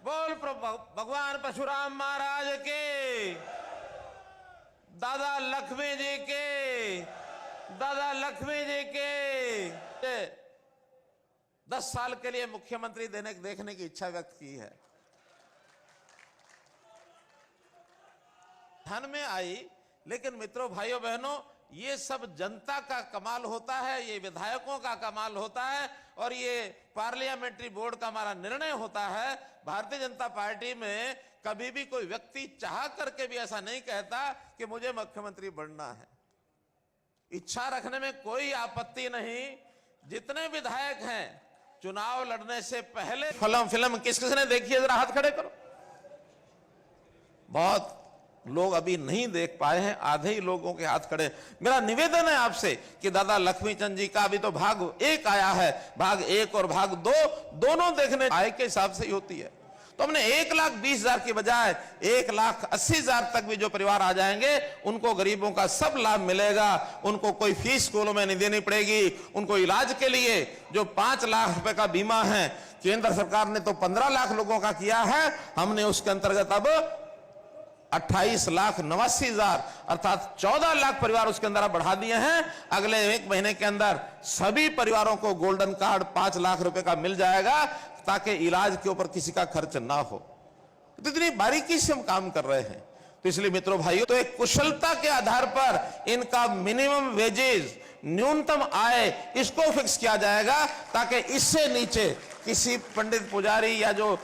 बोल भगवान परशुराम महाराज के, दादा लक्ष्मी जी के, दादा लक्ष्मी जी के। 10 साल के लिए मुख्यमंत्री देखने की इच्छा व्यक्त की है। धन में आई, लेकिन मित्रों भाइयों बहनों, ये सब जनता का कमाल होता है, ये विधायकों का कमाल होता है और ये पार्लियामेंट्री बोर्ड का हमारा निर्णय होता है। भारतीय जनता पार्टी में कभी भी कोई व्यक्ति चाह करके भी ऐसा नहीं कहता कि मुझे मुख्यमंत्री बनना है। इच्छा रखने में कोई आपत्ति नहीं। जितने विधायक हैं, चुनाव लड़ने से पहले फिल्म किसने देखी है, जरा हाथ खड़े करो। बहुत लोग अभी नहीं देख पाए हैं, आधे ही लोगों के हाथ खड़े। मेरा निवेदन है आपसे कि दादा लक्ष्मीचंद जी का अभी तो भाग 1 आया है, भाग 1 और भाग 2 दोनों देखने आय के हिसाब से ही होती है। तो हमने 1,20,000 की बजाय 1,80,000 तक भी जो परिवार आ जाएंगे, उनको गरीबों का सब लाभ मिलेगा। उनको कोई फीस स्कूलों में नहीं देनी पड़ेगी। उनको इलाज के लिए जो 5 लाख रुपए का बीमा है, केंद्र सरकार ने तो 15 लाख लोगों का किया है, हमने उसके अंतर्गत अब 28,89,000 अर्थात 14 लाख परिवार उसके अंदर बढ़ा दिए हैं। अगले 1 महीने के अंदर सभी परिवारों को गोल्डन कार्ड 5 लाख रुपए का मिल जाएगा, ताकि इलाज के ऊपर किसी का खर्च ना हो। तो इतनी बारीकी से हम काम कर रहे हैं। तो इसलिए मित्रों भाइयों, तो एक कुशलता के आधार पर इनका मिनिमम वेजेस, न्यूनतम आय, इसको फिक्स किया जाएगा, ताकि इससे नीचे किसी पंडित पुजारी या जो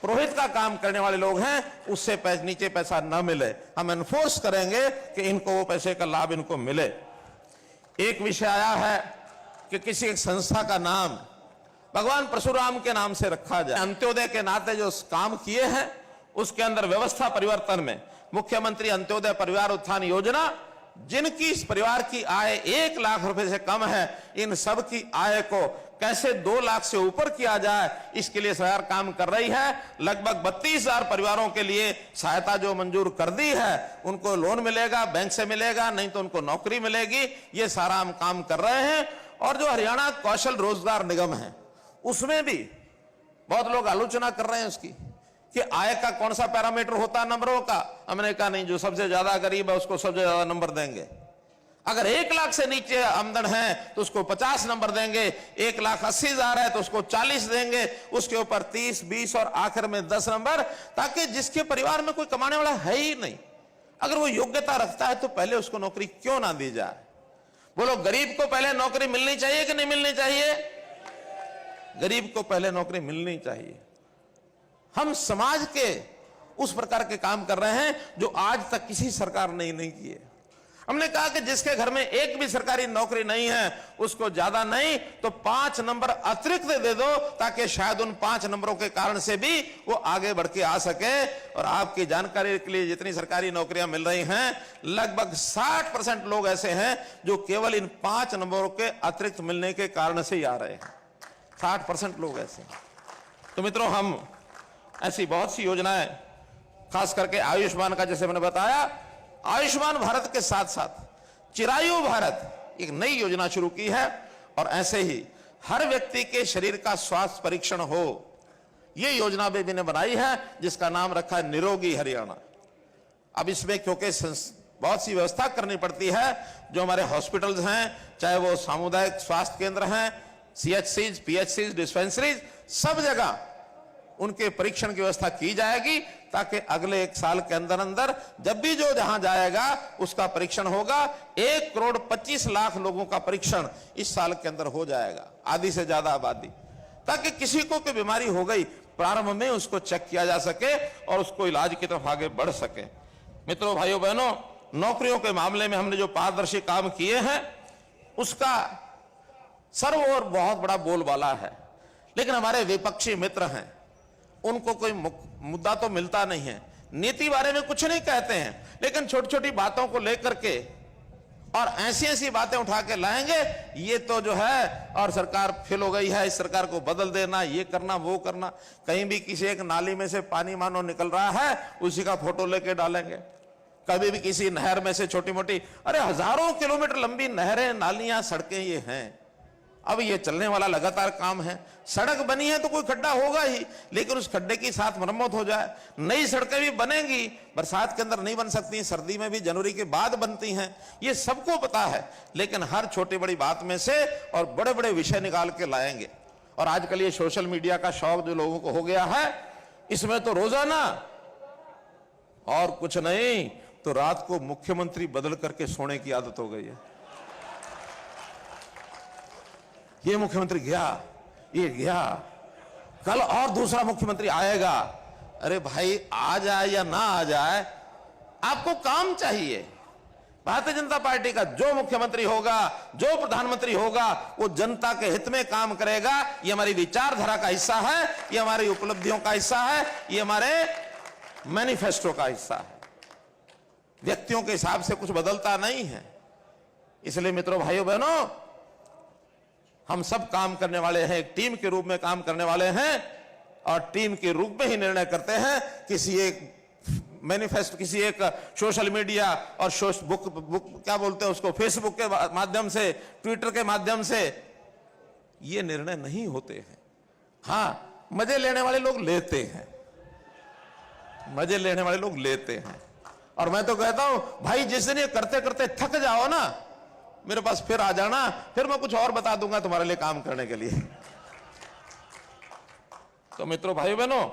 पुरोहित का काम करने वाले लोग हैं, उससे नीचे पैसा न मिले। हम एनफोर्स करेंगे कि इनको वो पैसे का लाभ इनको मिले। एक विषय आया है कि किसी एक संस्था का नाम भगवान परशुराम के नाम से रखा जाए। अंत्योदय के नाते जो काम किए हैं, उसके अंदर व्यवस्था परिवर्तन में मुख्यमंत्री अंत्योदय परिवार उत्थान योजना, जिनकी इस परिवार की आय 1 लाख रुपए से कम है, इन सब की आय को कैसे 2 लाख से ऊपर किया जाए, इसके लिए सरकार काम कर रही है। लगभग 32,000 परिवारों के लिए सहायता जो मंजूर कर दी है, उनको लोन मिलेगा, बैंक से मिलेगा, नहीं तो उनको नौकरी मिलेगी। ये सारा हम काम कर रहे हैं। और जो हरियाणा कौशल रोजगार निगम है, उसमें भी बहुत लोग आलोचना कर रहे हैं उसकी, कि आय का कौन सा पैरामीटर होता है नंबरों का। हमने कहा नहीं, जो सबसे ज्यादा गरीब है उसको सबसे ज्यादा नंबर देंगे। अगर 1 लाख से नीचे आमदन है तो उसको 50 नंबर देंगे, 1,80,000 है तो उसको 40 देंगे, उसके ऊपर 30, 20 और आखिर में 10 नंबर, ताकि जिसके परिवार में कोई कमाने वाला है ही नहीं, अगर वो योग्यता रखता है तो पहले उसको नौकरी क्यों ना दी जाए। बोलो, गरीब को पहले नौकरी मिलनी चाहिए कि नहीं मिलनी चाहिए? गरीब को पहले नौकरी मिलनी चाहिए। हम समाज के उस प्रकार के काम कर रहे हैं जो आज तक किसी सरकार ने नहीं किए। हमने कहा कि जिसके घर में एक भी सरकारी नौकरी नहीं है, उसको ज्यादा नहीं तो 5 नंबर अतिरिक्त दे दो, ताकि शायद उन 5 नंबरों के कारण से भी वो आगे बढ़ के आ सके। और आपकी जानकारी के लिए, जितनी सरकारी नौकरियां मिल रही हैं, लगभग 60% लोग ऐसे हैं जो केवल इन 5 नंबरों के अतिरिक्त मिलने के कारण से ही आ रहे हैं। 60% लोग ऐसे हैं। तो मित्रों, हम ऐसी बहुत सी योजनाएं, खास करके आयुष्मान का, जैसे मैंने बताया, आयुष्मान भारत के साथ साथ चिरायु भारत एक नई योजना शुरू की है। और ऐसे ही हर व्यक्ति के शरीर का स्वास्थ्य परीक्षण हो, यह योजना भी मैंने बनाई है, जिसका नाम रखा है निरोगी हरियाणा। अब इसमें क्योंकि बहुत सी व्यवस्था करनी पड़ती है, जो हमारे हॉस्पिटल्स हैं, चाहे वो सामुदायिक स्वास्थ्य केंद्र हैं, CHCs, PHCs, डिस्पेंसरीज, सब जगह उनके परीक्षण की व्यवस्था की जाएगी, ताकि अगले 1 साल के अंदर अंदर जब भी जो जहां जाएगा उसका परीक्षण होगा। 1,25,00,000 लोगों का परीक्षण इस साल के अंदर हो जाएगा, आधी से ज्यादा आबादी, ताकि किसी को कोई बीमारी हो गई, प्रारंभ में उसको चेक किया जा सके और उसको इलाज की तरफ आगे बढ़ सके। मित्रों भाइयों बहनों, नौकरियों के मामले में हमने जो पारदर्शी काम किए हैं, उसका सर्व और बहुत बड़ा बोलबाला है। लेकिन हमारे विपक्षी मित्र हैं, उनको कोई मुद्दा तो मिलता नहीं है, नीति बारे में कुछ नहीं कहते हैं, लेकिन छोटी छोटी बातों को लेकर के और ऐसी ऐसी बातें उठा के लाएंगे, ये तो जो है, और सरकार फेल हो गई है, इस सरकार को बदल देना, ये करना वो करना। कहीं भी किसी एक नाली में से पानी मानो निकल रहा है, उसी का फोटो लेके डालेंगे। कभी भी किसी नहर में से छोटी मोटी, अरे हजारों किलोमीटर लंबी नहरें, नालियां, सड़कें ये हैं। अब ये चलने वाला लगातार काम है। सड़क बनी है तो कोई खड्डा होगा ही, लेकिन उस खड्डे की साथ मरम्मत हो जाए। नई सड़कें भी बनेंगी, बरसात के अंदर नहीं बन सकती, सर्दी में भी जनवरी के बाद बनती हैं, ये सबको पता है। लेकिन हर छोटी बड़ी बात में से और बड़े बड़े विषय निकाल के लाएंगे। और आजकल ये सोशल मीडिया का शौक जो लोगों को हो गया है, इसमें तो रोजाना और कुछ नहीं तो रात को मुख्यमंत्री बदल करके सोने की आदत हो गई है। ये मुख्यमंत्री गया, ये गया, कल और दूसरा मुख्यमंत्री आएगा। अरे भाई, आ जाए या ना आ जाए, आपको काम चाहिए। भारतीय जनता पार्टी का जो मुख्यमंत्री होगा, जो प्रधानमंत्री होगा, वो जनता के हित में काम करेगा। ये हमारी विचारधारा का हिस्सा है, ये हमारी उपलब्धियों का हिस्सा है, ये हमारे मैनिफेस्टो का हिस्सा है। व्यक्तियों के हिसाब से कुछ बदलता नहीं है। इसलिए मित्रों, भाइयों बहनों, हम सब काम करने वाले हैं, एक टीम के रूप में काम करने वाले हैं और टीम के रूप में ही निर्णय करते हैं। किसी एक मैनिफेस्टो, किसी एक सोशल मीडिया और बुक क्या बोलते हैं उसको, फेसबुक के माध्यम से, ट्विटर के माध्यम से ये निर्णय नहीं होते हैं। हाँ, मजे लेने वाले लोग लेते हैं, मजे लेने वाले लोग लेते हैं। और मैं तो कहता हूं भाई, जिस दिन ये करते करते थक जाओ ना, मेरे पास फिर आ जाना, फिर मैं कुछ और बता दूंगा तुम्हारे लिए काम करने के लिए। तो मित्रों, भाई बहनों,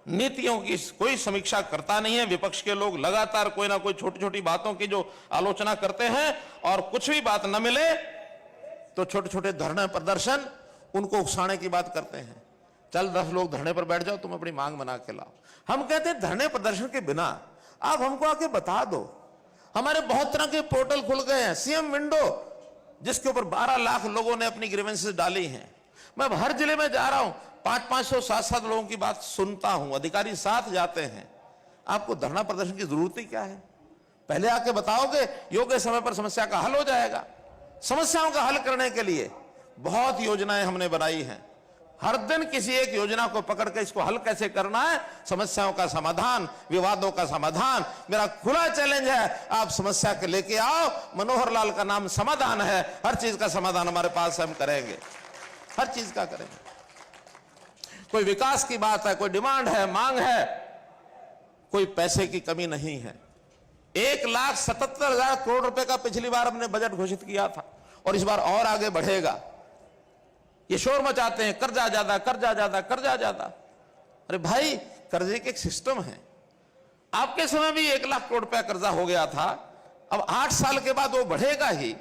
नीतियों की कोई समीक्षा करता नहीं है। विपक्ष के लोग लगातार कोई ना कोई छोटी छोटी बातों की जो आलोचना करते हैं, और कुछ भी बात न मिले तो छोटे छोटे धरने प्रदर्शन, उनको उकसाने की बात करते हैं। चल 10 लोग धरने पर बैठ जाओ, तुम अपनी मांग बना के लाओ। हम कहते हैं धरने प्रदर्शन के बिना आप हमको आके बता दो। हमारे बहुत तरह के पोर्टल खुल गए हैं, सीएम विंडो, जिसके ऊपर 12 लाख लोगों ने अपनी ग्रीवेंसेस डाली हैं। मैं हर जिले में जा रहा हूं, 500-500 700 लोगों की बात सुनता हूं, अधिकारी साथ जाते हैं। आपको धरना प्रदर्शन की जरूरत ही क्या है? पहले आके बताओगे, योग्य समय पर समस्या का हल हो जाएगा। समस्याओं का हल करने के लिए बहुत योजनाएं हमने बनाई हैं। हर दिन किसी एक योजना को पकड़ के इसको हल कैसे करना है, समस्याओं का समाधान, विवादों का समाधान। मेरा खुला चैलेंज है, आप समस्या के लेके आओ। मनोहर लाल का नाम समाधान है, हर चीज का समाधान हमारे पास हम करेंगे, हर चीज का करेंगे। कोई विकास की बात है, कोई डिमांड है, मांग है, कोई पैसे की कमी नहीं है। 1,77,000 करोड़ रुपए का पिछली बार हमने बजट घोषित किया था, और इस बार और आगे बढ़ेगा। ये शोर मचाते हैं, कर्जा ज्यादा, कर्जा ज्यादा, कर्जा ज्यादा। अरे भाई, कर्जे के एक सिस्टम है। आपके समय भी 1 लाख करोड़ रुपया कर्जा हो गया था, अब 8 साल के बाद वो बढ़ेगा ही।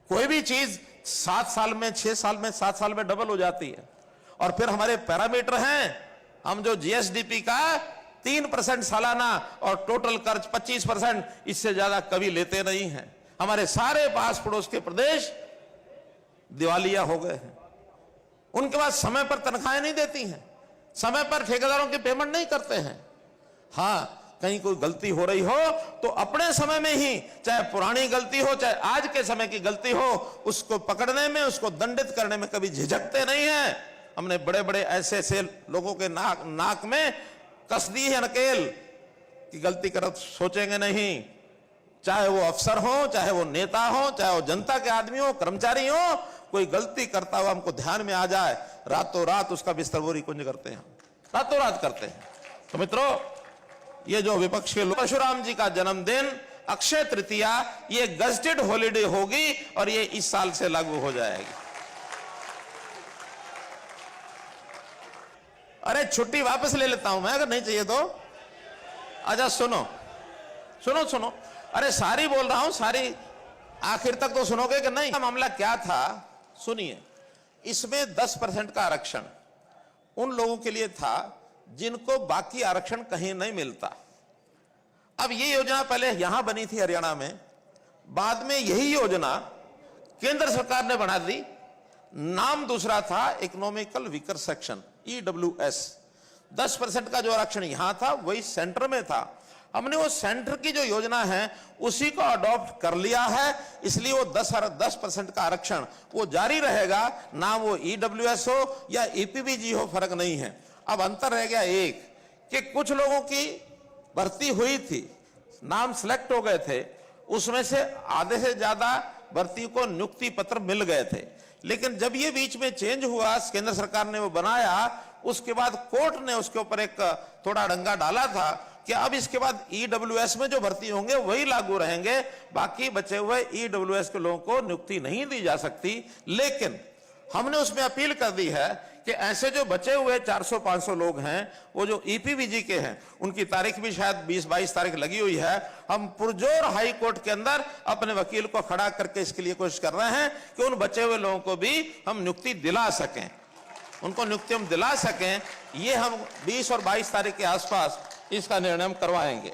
कोई भी चीज 7 साल में, 6 साल में, 7 साल में डबल हो जाती है। और फिर हमारे पैरामीटर हैं, हम जो जीएसडीपी का 3% सालाना और टोटल कर्ज 25%, इससे ज्यादा कभी लेते नहीं हैं। हमारे सारे पास पड़ोस के प्रदेश दिवालिया हो गए हैं। उनके पास समय पर तनख्वाहें नहीं देती हैं, समय पर ठेकेदारों की पेमेंट नहीं करते हैं। हाँ, कहीं कोई गलती हो रही हो तो अपने समय में ही, चाहे पुरानी गलती हो चाहे आज के समय की गलती हो, उसको पकड़ने में, उसको दंडित करने में कभी झिझकते नहीं हैं। हमने बड़े बड़े ऐसे ऐसे लोगों के नाक में कस दी है नकेल कि गलती कर सोचेंगे नहीं। चाहे वो अफसर हो, चाहे वो नेता हो, चाहे वो जनता के आदमी हो, कर्मचारी हो, कोई गलती करता हुआ हमको ध्यान में आ जाए, रातों रात उसका बिस्तर बोरी कुंज करते हैं, रातों रात करते हैं। तो मित्रों, ये जो विपक्ष के लोग, परशुराम जी का जन्मदिन, अक्षय तृतीया, ये गजटेड हॉलिडे होगी और ये इस साल से लागू हो जाएगी। अरे छुट्टी वापस ले लेता हूं मैं, अगर नहीं चाहिए तो। अच्छा सुनो सुनो सुनो, अरे सारी बोल रहा हूं, सारी आखिर तक तो सुनोगे कि नहीं? मामला क्या था सुनिए। इसमें 10% का आरक्षण उन लोगों के लिए था जिनको बाकी आरक्षण कहीं नहीं मिलता। अब ये योजना पहले यहां बनी थी हरियाणा में, बाद में यही योजना केंद्र सरकार ने बना दी। नाम दूसरा था, इकोनॉमिकल वीकर सेक्शन, EWS। 10% का जो आरक्षण यहां था वही सेंटर में था। हमने वो सेंटर की जो योजना है उसी को अडॉप्ट कर लिया है, इसलिए वो 10% का आरक्षण वो जारी रहेगा, ना वो EWS हो या EPBG हो, फर्क नहीं है। अब अंतर रह गया एक, कि कुछ लोगों की भर्ती हुई थी, नाम सिलेक्ट हो गए थे, उसमें से आधे से ज्यादा भर्ती को नियुक्ति पत्र मिल गए थे, लेकिन जब ये बीच में चेंज हुआ, केंद्र सरकार ने वो बनाया, उसके बाद कोर्ट ने उसके ऊपर एक थोड़ा डंगा डाला था कि अब इसके बाद ईडब्ल्यूएस में जो भर्ती होंगे वही लागू रहेंगे, बाकी बचे हुए ईडब्ल्यूएस के लोगों को नियुक्ति नहीं दी जा सकती। लेकिन हमने उसमें अपील कर दी है कि ऐसे जो बचे हुए 400-500 लोग हैं, वो जो ईपीवीजी के हैं, उनकी तारीख भी शायद 20-22 तारीख लगी हुई है। हम पुरजोर हाई कोर्ट के अंदर अपने वकील को खड़ा करके इसके लिए कोशिश कर रहे हैं कि उन बचे हुए लोगों को भी हम नियुक्ति दिला सकें, उनको नियुक्ति हम दिला सकें। ये हम 20 और 22 तारीख के आसपास इसका निर्णय करवाएंगे।